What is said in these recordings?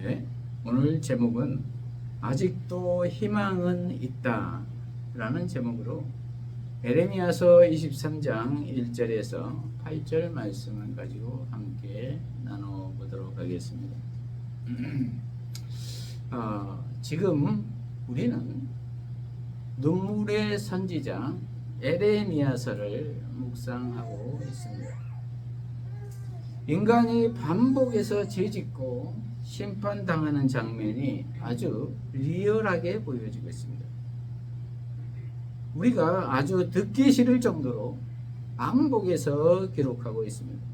네, 오늘 제목은 아직도 희망은 있다 라는 제목으로 에레미야서 23장 1절에서 8절 말씀을 가지고 함께 나눠보도록 하겠습니다. 지금 우리는 눈물의 선지자 에레미야서를 묵상하고 있습니다. 인간이 반복해서 죄짓고 심판당하는 장면이 아주 리얼하게 보여지고 있습니다. 우리가 아주 듣기 싫을 정도로 반복해서 기록하고 있습니다.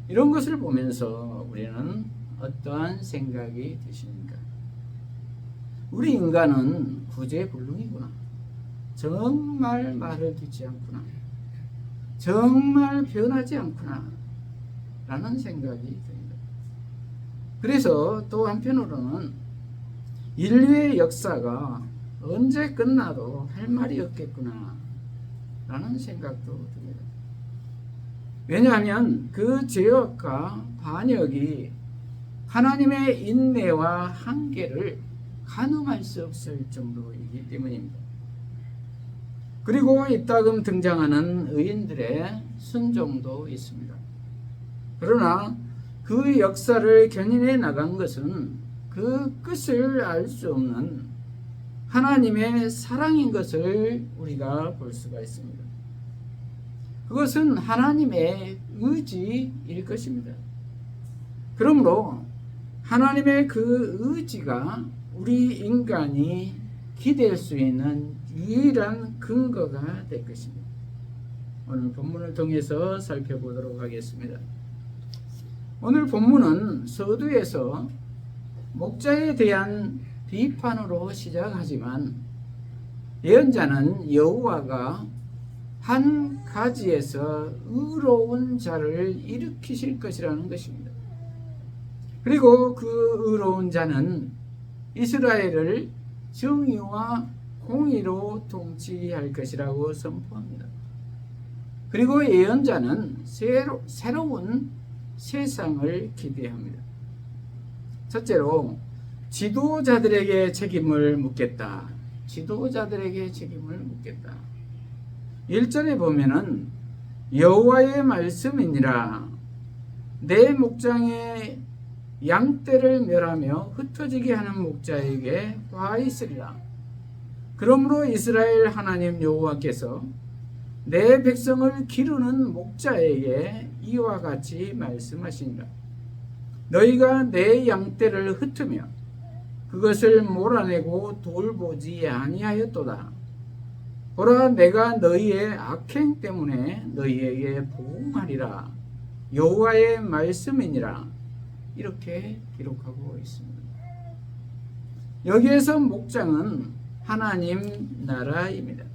이런 것을 보면서 우리는 어떠한 생각이 드십니까? 우리 인간은 구제불능이구나. 정말 말을 듣지 않구나. 정말 변하지 않구나. 라는 생각이 듭니다. 그래서 또 한편으로는 인류의 역사가 언제 끝나도 할 말이 없겠구나 라는 생각도 듭니다. 왜냐하면 그 죄악과 반역이 하나님의 인내와 한계를 가늠할 수 없을 정도이기 때문입니다. 그리고 이따금 등장하는 의인들의 순종도 있습니다. 그러나 그 역사를 견인해 나간 것은 그 끝을 알 수 없는 하나님의 사랑인 것을 우리가 볼 수가 있습니다. 그것은 하나님의 의지일 것입니다. 그러므로 하나님의 그 의지가 우리 인간이 기댈 수 있는 유일한 근거가 될 것입니다. 오늘 본문을 통해서 살펴보도록 하겠습니다. 오늘 본문은 서두에서 목자에 대한 비판으로 시작하지만 예언자는 여호와가 한 가지에서 의로운 자를 일으키실 것이라는 것입니다. 그리고 그 의로운 자는 이스라엘을 정의와 공의로 통치할 것이라고 선포합니다. 그리고 예언자는 새로운 세상을 기대합니다. 첫째로 지도자들에게 책임을 묻겠다. 지도자들에게 책임을 묻겠다. 1절에 보면은 여호와의 말씀이니라 내 목장의 양떼를 멸하며 흩어지게 하는 목자에게 화 있으리라. 그러므로 이스라엘 하나님 여호와께서 내 백성을 기르는 목자에게 이와 같이 말씀하시니라. 너희가 내 양떼를 흩으며 그것을 몰아내고 돌보지 아니하였도다. 보라, 내가 너희의 악행 때문에 너희에게 보응하리라. 여호와의 말씀이니라. 이렇게 기록하고 있습니다. 여기에서 목장은 하나님 나라입니다.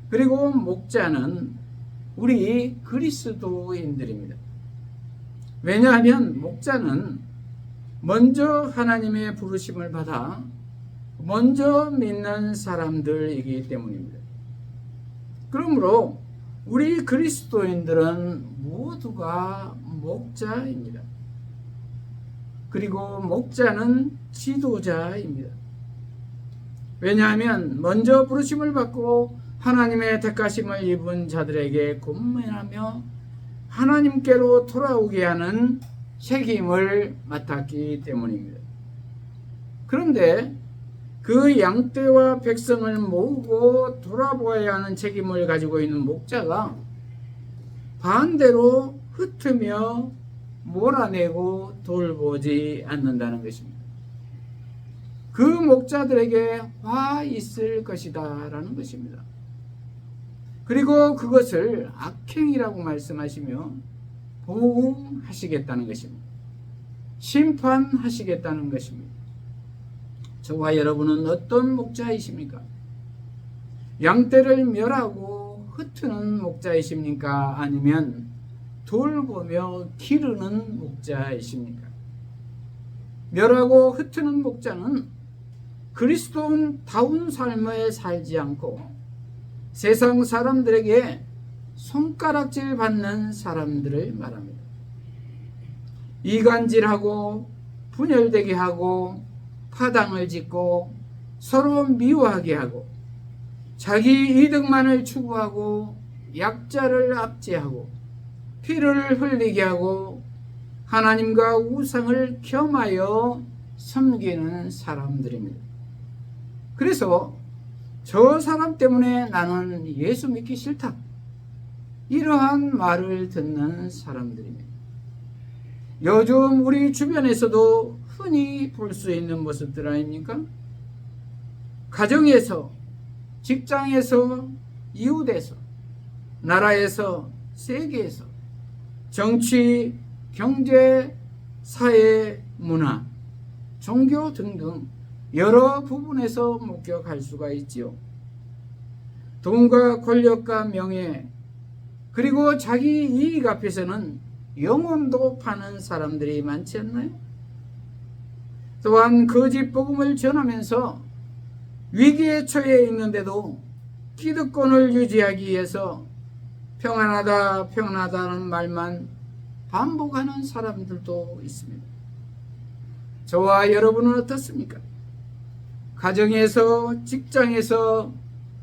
그리고 목자는 우리 그리스도인들입니다. 왜냐하면 목자는 먼저 하나님의 부르심을 받아 먼저 믿는 사람들이기 때문입니다. 그러므로 우리 그리스도인들은 모두가 목자입니다. 그리고 목자는 지도자입니다. 왜냐하면 먼저 부르심을 받고 하나님의 택하심을 입은 자들에게 권면하며 하나님께로 돌아오게 하는 책임을 맡았기 때문입니다. 그런데 그 양떼와 백성을 모으고 돌아보아야 하는 책임을 가지고 있는 목자가 반대로 흩으며 몰아내고 돌보지 않는다는 것입니다. 그 목자들에게 화 있을 것이다 라는 것입니다. 그리고 그것을 악행이라고 말씀하시며 보응하시겠다는 것입니다. 심판하시겠다는 것입니다. 저와 여러분은 어떤 목자이십니까? 양떼를 멸하고 흩트는 목자이십니까? 아니면 돌보며 기르는 목자이십니까? 멸하고 흩트는 목자는 그리스도인다운 삶을 살지 않고 세상 사람들에게 손가락질 받는 사람들을 말합니다. 이간질하고 분열되게 하고 파당을 짓고 서로 미워하게 하고 자기 이득만을 추구하고 약자를 압제하고 피를 흘리게 하고 하나님과 우상을 겸하여 섬기는 사람들입니다. 그래서 저 사람 때문에 나는 예수 믿기 싫다, 이러한 말을 듣는 사람들입니다. 요즘 우리 주변에서도 흔히 볼 수 있는 모습들 아닙니까? 가정에서, 직장에서, 이웃에서, 나라에서, 세계에서, 정치, 경제, 사회, 문화, 종교 등등 여러 부분에서 목격할 수가 있지요. 돈과 권력과 명예, 그리고 자기 이익 앞에서는 영혼도 파는 사람들이 많지 않나요? 또한 거짓 복음을 전하면서 위기에 처해 있는데도 기득권을 유지하기 위해서 평안하다, 평안하다는 말만 반복하는 사람들도 있습니다. 저와 여러분은 어떻습니까? 가정에서, 직장에서,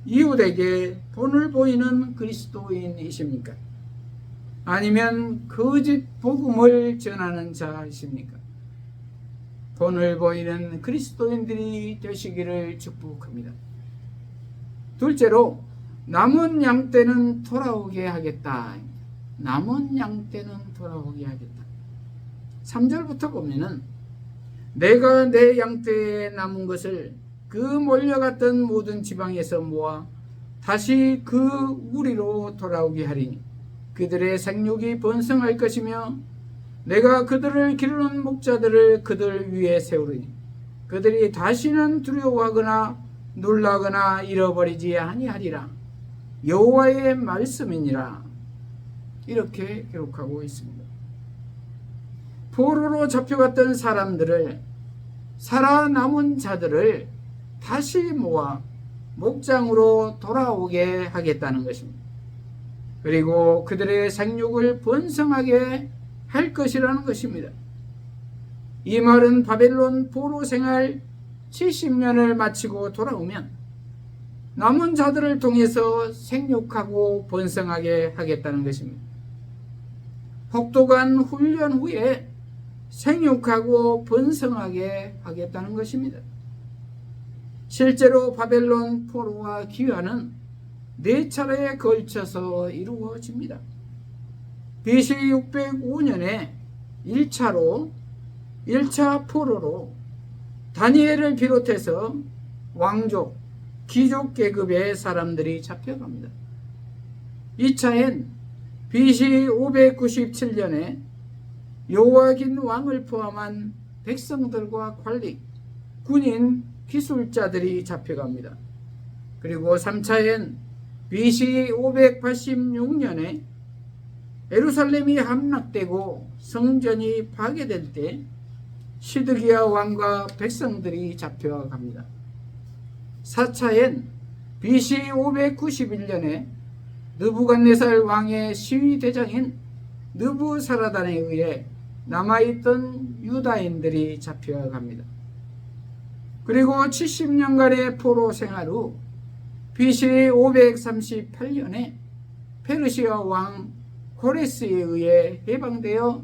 이웃에게 본을 보이는 그리스도인이십니까? 아니면 거짓 복음을 전하는 자이십니까? 본을 보이는 그리스도인들이 되시기를 축복합니다. 둘째로, 남은 양 떼는 돌아오게 하겠다. 남은 양 떼는 돌아오게 하겠다. 3절부터 보면은 내가 내 양떼에 남은 것을 그 몰려갔던 모든 지방에서 모아 다시 그 우리로 돌아오게 하리니 그들의 생육이 번성할 것이며 내가 그들을 기르는 목자들을 그들 위에 세우리니 그들이 다시는 두려워하거나 놀라거나 잃어버리지 아니하리라. 여호와의 말씀이니라. 이렇게 기록하고 있습니다. 포로로 잡혀갔던 사람들을, 살아남은 자들을 다시 모아 목장으로 돌아오게 하겠다는 것입니다. 그리고 그들의 생육을 번성하게 할 것이라는 것입니다. 이 말은 바벨론 포로 생활 70년을 마치고 돌아오면 남은 자들을 통해서 생육하고 번성하게 하겠다는 것입니다. 혹독한 훈련 후에 생육하고 번성하게 하겠다는 것입니다. 실제로 바벨론 포로와 귀환은 4차례에 걸쳐서 이루어집니다. BC 605년에 1차 포로로 다니엘을 비롯해서 왕족, 귀족 계급의 사람들이 잡혀갑니다. 2차엔 BC 597년에 요아긴 왕을 포함한 백성들과 관리, 군인, 기술자들이 잡혀갑니다. 그리고 3차엔 BC 586년에 예루살렘이 함락되고 성전이 파괴될 때 시드기야 왕과 백성들이 잡혀갑니다. 4차엔 BC 591년에 느부갓네살 왕의 시위대장인 느부사라단에 의해 남아있던 유다인들이 잡혀갑니다. 그리고 70년간의 포로 생활 후 BC 538년에 페르시아 왕 고레스에 의해 해방되어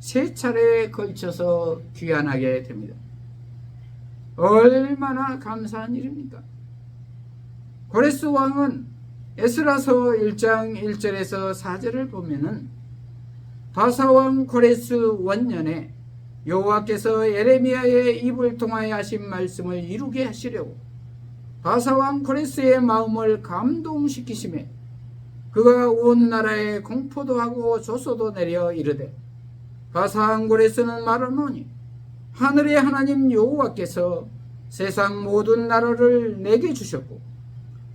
3차례에 걸쳐서 귀환하게 됩니다. 얼마나 감사한 일입니까? 고레스 왕은 에스라서 1장 1절에서 4절을 보면은 바사왕 고레스 원년에 여호와께서 예레미야의 입을 통하여 하신 말씀을 이루게 하시려고 바사왕 고레스의 마음을 감동시키시매 그가 온 나라에 공포도 하고 조소도 내려 이르되 바사왕 고레스는 말하노니 하늘의 하나님 여호와께서 세상 모든 나라를 내게 주셨고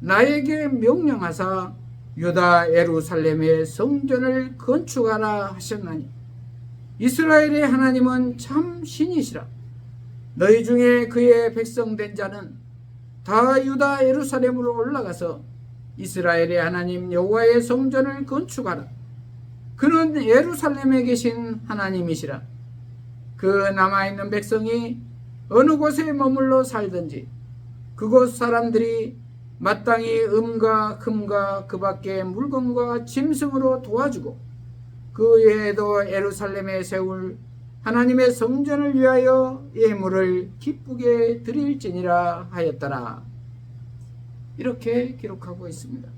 나에게 명령하사 유다 예루살렘의 성전을 건축하라 하셨나니 이스라엘의 하나님은 참 신이시라. 너희 중에 그의 백성된 자는 다 유다 예루살렘으로 올라가서 이스라엘의 하나님 여호와의 성전을 건축하라. 그는 예루살렘에 계신 하나님이시라. 그 남아있는 백성이 어느 곳에 머물러 살든지 그곳 사람들이 마땅히 음과 금과 그 밖의 물건과 짐승으로 도와주고 그 외에도 예루살렘에 세울 하나님의 성전을 위하여 예물을 기쁘게 드릴지니라 하였더라. 이렇게 기록하고 있습니다.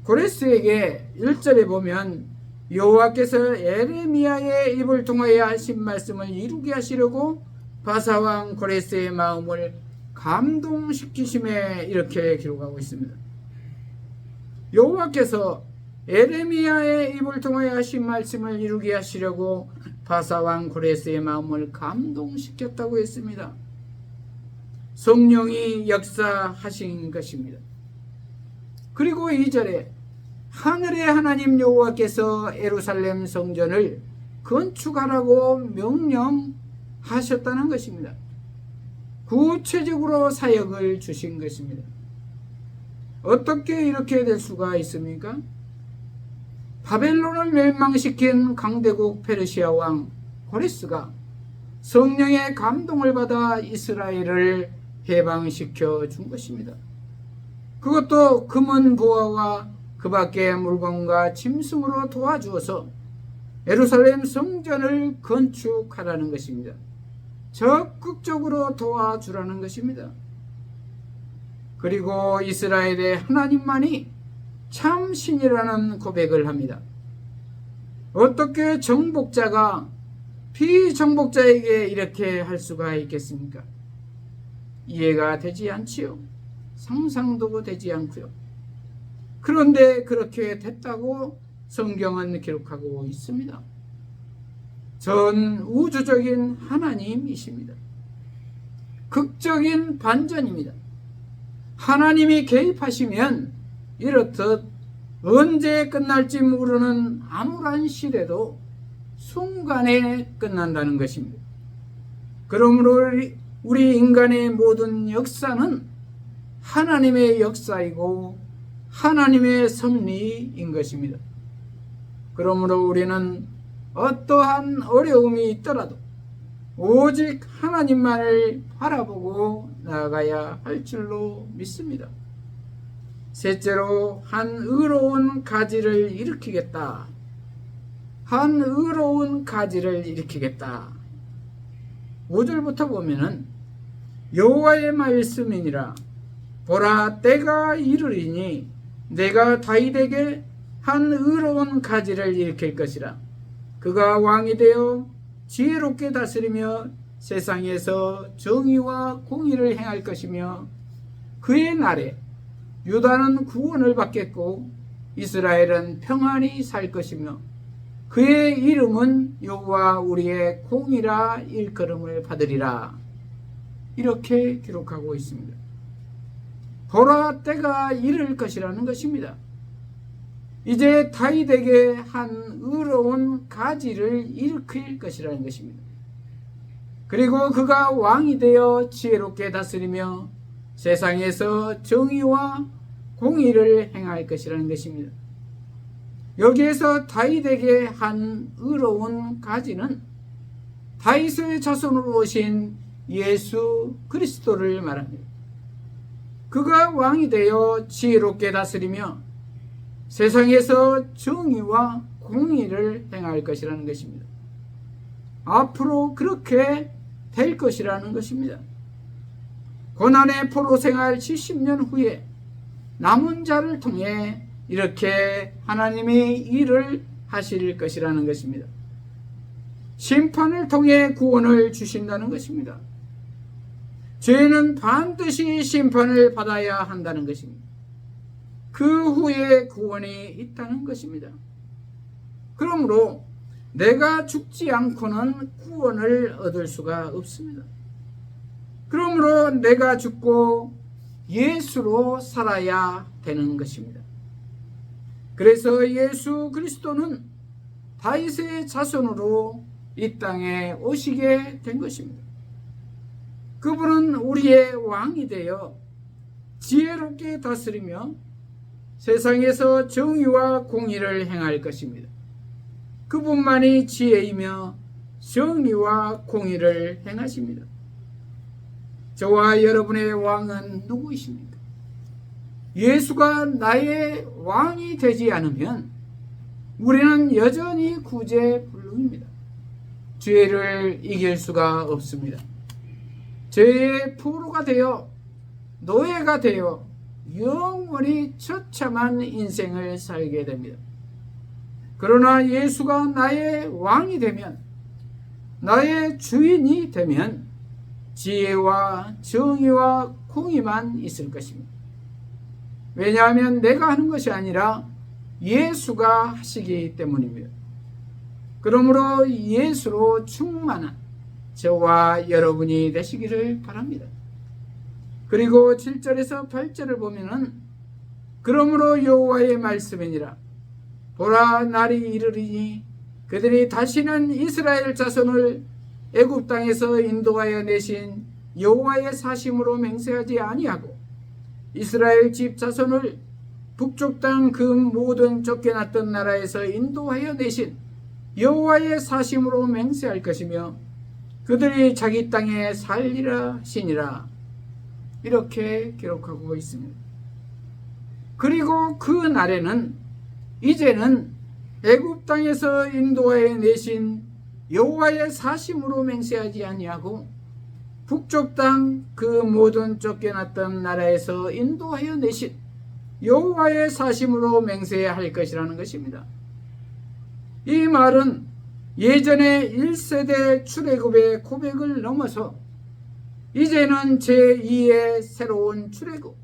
고레스에게 1절에 보면 여호와께서 예레미야의 입을 통하여 하신 말씀을 이루게 하시려고 바사왕 고레스의 마음을 감동시키심에 이렇게 기록하고 있습니다. 여호와께서 예레미야의 입을 통하여 하신 말씀을 이루게 하시려고 바사왕 고레스의 마음을 감동시켰다고 했습니다. 성령이 역사하신 것입니다. 그리고 2절에 하늘의 하나님 여호와께서 예루살렘 성전을 건축하라고 명령하셨다는 것입니다. 구체적으로 사역을 주신 것입니다. 어떻게 이렇게 될 수가 있습니까? 바벨론을 멸망시킨 강대국 페르시아 왕 고레스가 성령의 감동을 받아 이스라엘을 해방시켜 준 것입니다. 그것도 금은 부하와 그 밖의 물건과 짐승으로 도와주어서 예루살렘 성전을 건축하라는 것입니다. 적극적으로 도와주라는 것입니다. 그리고 이스라엘의 하나님만이 참 신이라는 고백을 합니다. 어떻게 정복자가 비정복자에게 이렇게 할 수가 있겠습니까? 이해가 되지 않지요. 상상도 되지 않고요. 그런데 그렇게 됐다고 성경은 기록하고 있습니다. 전 우주적인 하나님이십니다. 극적인 반전입니다. 하나님이 개입하시면 이렇듯 언제 끝날지 모르는 암울한 시대도 순간에 끝난다는 것입니다. 그러므로 우리 인간의 모든 역사는 하나님의 역사이고 하나님의 섭리인 것입니다. 그러므로 우리는 어떠한 어려움이 있더라도 오직 하나님만을 바라보고 나아가야 할 줄로 믿습니다. 셋째로 한 의로운 가지를 일으키겠다. 한 의로운 가지를 일으키겠다. 5절부터 보면은 여호와의 말씀이니라. 보라, 때가 이르리니 내가 다윗에게 한 의로운 가지를 일으킬 것이라. 그가 왕이 되어 지혜롭게 다스리며 세상에서 정의와 공의를 행할 것이며 그의 날에 유다는 구원을 받겠고 이스라엘은 평안히 살 것이며 그의 이름은 여호와 우리의 공이라 일컬음을 받으리라. 이렇게 기록하고 있습니다. 보라, 때가 이를 것이라는 것입니다. 이제 다윗에게 한 의로운 가지를 일으킬 것이라는 것입니다. 그리고 그가 왕이 되어 지혜롭게 다스리며 세상에서 정의와 공의를 행할 것이라는 것입니다. 여기에서 다윗에게 한 의로운 가지는 다윗의 자손으로 오신 예수 그리스도를 말합니다. 그가 왕이 되어 지혜롭게 다스리며 세상에서 정의와 공의를 행할 것이라는 것입니다. 앞으로 그렇게 될 것이라는 것입니다. 고난의 포로 생활 70년 후에 남은 자를 통해 이렇게 하나님이 일을 하실 것이라는 것입니다. 심판을 통해 구원을 주신다는 것입니다. 죄는 반드시 심판을 받아야 한다는 것입니다. 그 후에 구원이 있다는 것입니다. 그러므로 내가 죽지 않고는 구원을 얻을 수가 없습니다. 그러므로 내가 죽고 예수로 살아야 되는 것입니다. 그래서 예수 그리스도는 다윗의 자손으로 이 땅에 오시게 된 것입니다. 그분은 우리의 왕이 되어 지혜롭게 다스리며 세상에서 정의와 공의를 행할 것입니다. 그분만이 지혜이며 정의와 공의를 행하십니다. 저와 여러분의 왕은 누구이십니까? 예수가 나의 왕이 되지 않으면 우리는 여전히 구제불능입니다. 죄를 이길 수가 없습니다. 죄의 포로가 되어 노예가 되어 영원히 처참한 인생을 살게 됩니다. 그러나 예수가 나의 왕이 되면, 나의 주인이 되면 지혜와 정의와 공의만 있을 것입니다. 왜냐하면 내가 하는 것이 아니라 예수가 하시기 때문입니다. 그러므로 예수로 충만한 저와 여러분이 되시기를 바랍니다. 그리고 7절에서 8절을 보면은 그러므로 여호와의 말씀이니라. 보라, 날이 이르리니 그들이 다시는 이스라엘 자손을 애굽 땅에서 인도하여 내신 여호와의 사심으로 맹세하지 아니하고 이스라엘 집 자손을 북쪽 땅 그 모든 쫓겨났던 나라에서 인도하여 내신 여호와의 사심으로 맹세할 것이며 그들이 자기 땅에 살리라 하시니라. 이렇게 기록하고 있습니다. 그리고 그 날에는 이제는 애굽 땅에서 인도하여 내신 여호와의 사심으로 맹세하지 아니하고 북쪽 땅 그 모든 쫓겨났던 나라에서 인도하여 내신 여호와의 사심으로 맹세할 것이라는 것입니다. 이 말은 예전에 1세대 출애굽의 고백을 넘어서 이제는 제2의 새로운 출애굽,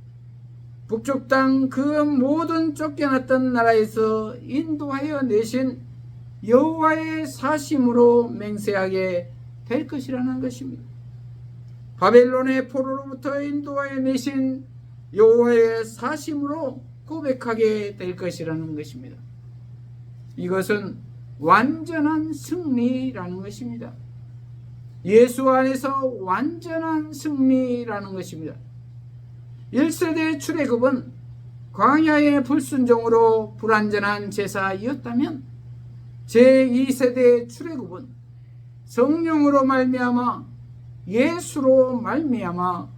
북쪽 땅 그 모든 쫓겨났던 나라에서 인도하여 내신 여호와의 사심으로 맹세하게 될 것이라는 것입니다. 바벨론의 포로로부터 인도하여 내신 여호와의 사심으로 고백하게 될 것이라는 것입니다. 이것은 완전한 승리라는 것입니다. 예수 안에서 완전한 승리라는 것입니다. 1세대 출애굽은 광야의 불순종으로 불완전한 제사이었다면 제2세대 출애굽은 성령으로 말미암아 예수로 말미암아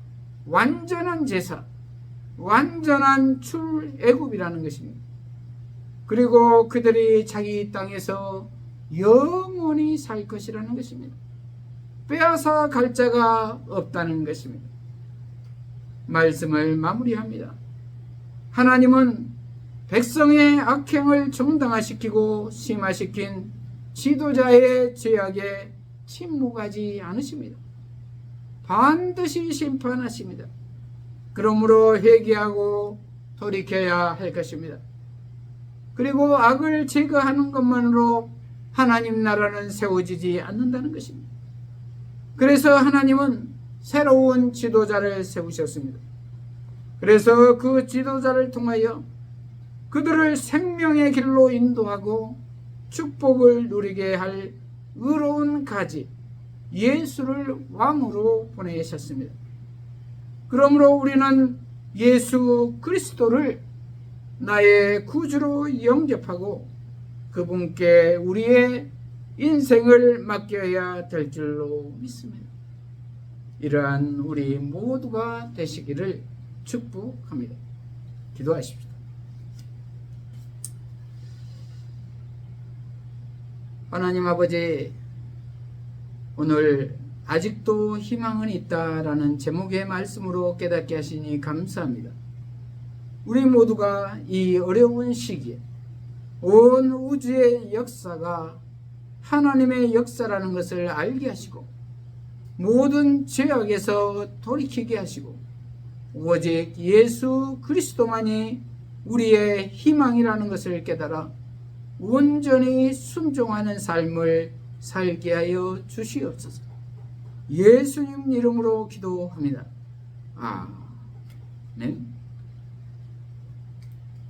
완전한 제사, 완전한 출애굽이라는 것입니다. 그리고 그들이 자기 땅에서 영원히 살 것이라는 것입니다. 빼앗아 갈 자가 없다는 것입니다. 말씀을 마무리합니다. 하나님은 백성의 악행을 정당화시키고 심화시킨 지도자의 죄악에 침묵하지 않으십니다. 반드시 심판하십니다. 그러므로 회개하고 돌이켜야 할 것입니다. 그리고 악을 제거하는 것만으로 하나님 나라는 세워지지 않는다는 것입니다. 그래서 하나님은 새로운 지도자를 세우셨습니다. 그래서 그 지도자를 통하여 그들을 생명의 길로 인도하고 축복을 누리게 할 의로운 가지 예수를 왕으로 보내셨습니다. 그러므로 우리는 예수 그리스도를 나의 구주로 영접하고 그분께 우리의 인생을 맡겨야 될 줄로 믿습니다. 이러한 우리 모두가 되시기를 축복합니다. 기도하십시오. 하나님 아버지, 오늘 아직도 희망은 있다라는 제목의 말씀으로 깨닫게 하시니 감사합니다. 우리 모두가 이 어려운 시기에 온 우주의 역사가 하나님의 역사라는 것을 알게 하시고 모든 죄악에서 돌이키게 하시고 오직 예수 그리스도만이 우리의 희망이라는 것을 깨달아 온전히 순종하는 삶을 살게 하여 주시옵소서. 예수님 이름으로 기도합니다. 아멘.